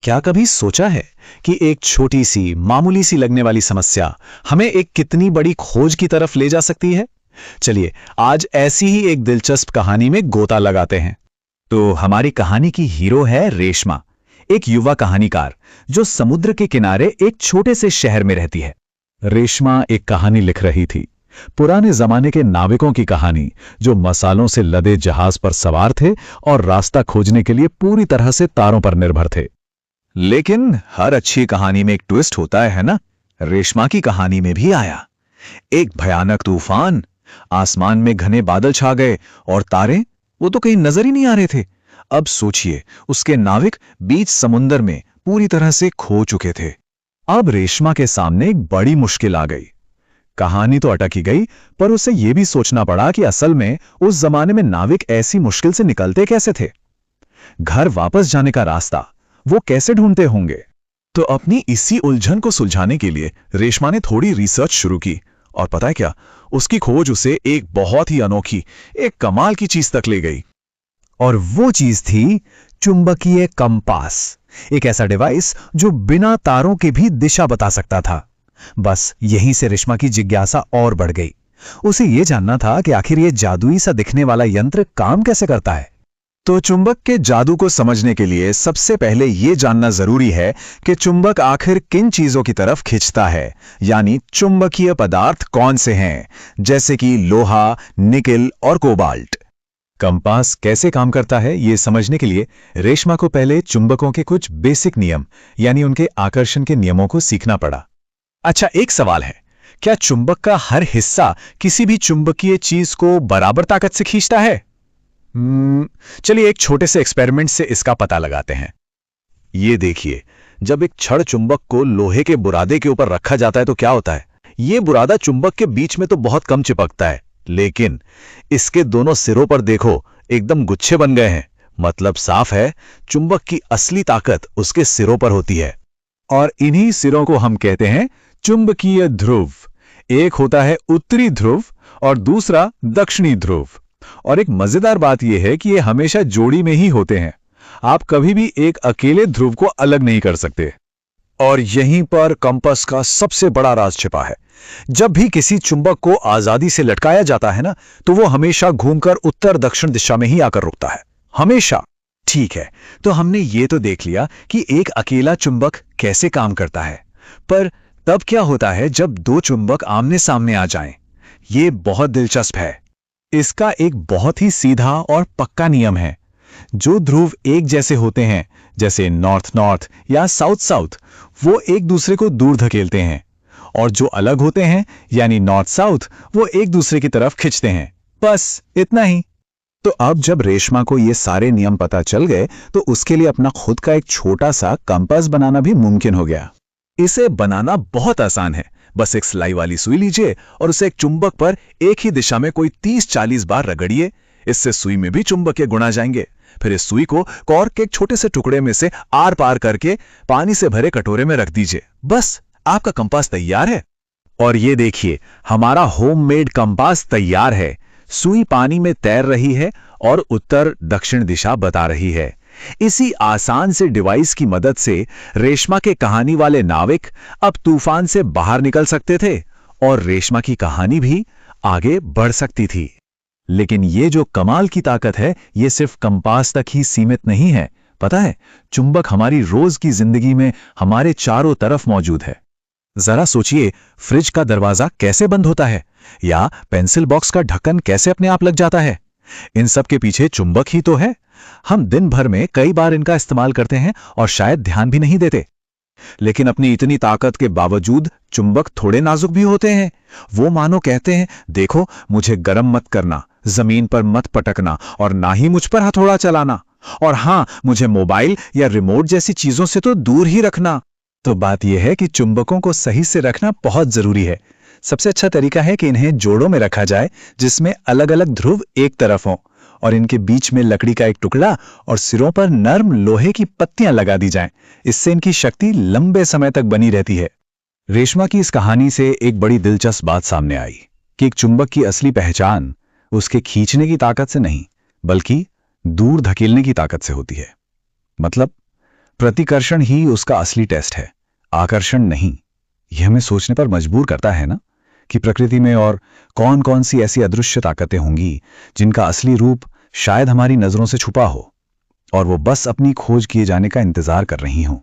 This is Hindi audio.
क्या कभी सोचा है कि एक छोटी सी मामूली सी लगने वाली समस्या हमें एक कितनी बड़ी खोज की तरफ ले जा सकती है? चलिए आज ऐसी ही एक दिलचस्प कहानी में गोता लगाते हैं। तो हमारी कहानी की हीरो है रेशमा, एक युवा कहानीकार जो समुद्र के किनारे एक छोटे से शहर में रहती है। रेशमा एक कहानी लिख रही थी, पुराने जमाने के नाविकों की कहानी जो मसालों से लदे जहाज पर सवार थे और रास्ता खोजने के लिए पूरी तरह से तारों पर निर्भर थे। लेकिन हर अच्छी कहानी में एक ट्विस्ट होता है ना? रेशमा की कहानी में भी आया एक भयानक तूफान। आसमान में घने बादल छा गए और तारे वो तो कहीं नजर ही नहीं आ रहे थे। अब सोचिए, उसके नाविक बीच समुद्र में पूरी तरह से खो चुके थे। अब रेशमा के सामने एक बड़ी मुश्किल आ गई। कहानी तो अटक ही गई, पर उसे यह भी सोचना पड़ा कि असल में उस जमाने में नाविक ऐसी मुश्किल से निकलते कैसे थे। घर वापस जाने का रास्ता वो कैसे ढूंढते होंगे? तो अपनी इसी उलझन को सुलझाने के लिए रेशमा ने थोड़ी रिसर्च शुरू की, और पता है क्या, उसकी खोज उसे एक बहुत ही अनोखी, एक कमाल की चीज तक ले गई। और वो चीज थी चुंबकीय कंपास, एक ऐसा डिवाइस जो बिना तारों के भी दिशा बता सकता था। बस यहीं से रेशमा की जिज्ञासा और बढ़ गई। उसे यह जानना था कि आखिर यह जादुई सा दिखने वाला यंत्र काम कैसे करता है। तो चुंबक के जादू को समझने के लिए सबसे पहले यह जानना जरूरी है कि चुंबक आखिर किन चीजों की तरफ खींचता है, यानी चुंबकीय पदार्थ कौन से हैं, जैसे कि लोहा, निकेल और कोबाल्ट। कंपास कैसे काम करता है यह समझने के लिए रेशमा को पहले चुंबकों के कुछ बेसिक नियम, यानी उनके आकर्षण के नियमों को सीखना पड़ा। अच्छा, एक सवाल है, क्या चुंबक का हर हिस्सा किसी भी चुंबकीय चीज को बराबर ताकत से खींचता है? चलिए एक छोटे से एक्सपेरिमेंट से इसका पता लगाते हैं। ये देखिए, जब एक छड़ चुंबक को लोहे के बुरादे के ऊपर रखा जाता है तो क्या होता है? ये बुरादा चुंबक के बीच में तो बहुत कम चिपकता है, लेकिन इसके दोनों सिरों पर देखो, एकदम गुच्छे बन गए हैं। मतलब साफ है, चुंबक की असली ताकत उसके सिरों पर होती है। और इन्हीं सिरों को हम कहते हैं चुंबकीय ध्रुव। एक होता है उत्तरी ध्रुव और दूसरा दक्षिणी ध्रुव। और एक मजेदार बात यह है कि ये हमेशा जोड़ी में ही होते हैं। आप कभी भी एक अकेले ध्रुव को अलग नहीं कर सकते। और यहीं पर कंपास का सबसे बड़ा राज छिपा है। जब भी किसी चुंबक को आजादी से लटकाया जाता है ना, तो वो हमेशा घूमकर उत्तर दक्षिण दिशा में ही आकर रुकता है, हमेशा। ठीक है, तो हमने ये तो देख लिया कि एक अकेला चुंबक कैसे काम करता है, पर तब क्या होता है जब दो चुंबक आमने सामने आ जाएं? ये बहुत दिलचस्प है। इसका एक बहुत ही सीधा और पक्का नियम है। जो ध्रुव एक जैसे होते हैं, जैसे नॉर्थ नॉर्थ या साउथ साउथ, वो एक दूसरे को दूर धकेलते हैं, और जो अलग होते हैं, यानी नॉर्थ साउथ, वो एक दूसरे की तरफ खींचते हैं। बस इतना ही। तो अब जब रेशमा को ये सारे नियम पता चल गए, तो उसके लिए अपना खुद का एक छोटा सा कंपास बनाना भी मुमकिन हो गया। इसे बनाना बहुत आसान है। बस एक सिलाई वाली सुई लीजिए और उसे एक चुंबक पर एक ही दिशा में कोई 30-40 बार रगड़िए। इससे सुई में भी चुंबक के गुण आ जाएंगे। फिर इस सुई को कॉर्क के एक छोटे से टुकड़े में से आर पार करके पानी से भरे कटोरे में रख दीजिए। बस आपका कंपास तैयार है। और ये देखिए, हमारा होममेड कंपास तैयार है। सुई पानी में तैर रही है और उत्तर दक्षिण दिशा बता रही है। इसी आसान से डिवाइस की मदद से रेशमा के कहानी वाले नाविक अब तूफान से बाहर निकल सकते थे और रेशमा की कहानी भी आगे बढ़ सकती थी। लेकिन ये जो कमाल की ताकत है, ये सिर्फ कंपास तक ही सीमित नहीं है। पता है, चुंबक हमारी रोज की जिंदगी में हमारे चारों तरफ मौजूद है। जरा सोचिए, फ्रिज का दरवाजा कैसे बंद होता है, या पेंसिल बॉक्स का ढक्कन कैसे अपने आप लग जाता है। इन सब के पीछे चुंबक ही तो है। हम दिन भर में कई बार इनका इस्तेमाल करते हैं और शायद ध्यान भी नहीं देते। लेकिन अपनी इतनी ताकत के बावजूद चुंबक थोड़े नाजुक भी होते हैं। वो मानो कहते हैं, देखो, मुझे गर्म मत करना, जमीन पर मत पटकना, और ना ही मुझ पर हथौड़ा चलाना, और हां, मुझे मोबाइल या रिमोट जैसी चीजों से तो दूर ही रखना। तो बात यह है कि चुंबकों को सही से रखना बहुत जरूरी है। सबसे अच्छा तरीका है कि इन्हें जोड़ों में रखा जाए, जिसमें अलग अलग ध्रुव एक तरफ हों, और इनके बीच में लकड़ी का एक टुकड़ा और सिरों पर नर्म लोहे की पत्तियां लगा दी जाएं। इससे इनकी शक्ति लंबे समय तक बनी रहती है। रेशमा की इस कहानी से एक बड़ी दिलचस्प बात सामने आई कि एक चुंबक की असली पहचान उसके खींचने की ताकत से नहीं, बल्कि दूर धकेलने की ताकत से होती है। मतलब प्रतिकर्षण ही उसका असली टेस्ट है, आकर्षण नहीं। यह हमें सोचने पर मजबूर करता है ना, कि प्रकृति में और कौन कौन सी ऐसी अदृश्य ताकतें होंगी जिनका असली रूप शायद हमारी नजरों से छुपा हो और वो बस अपनी खोज किए जाने का इंतजार कर रही हों।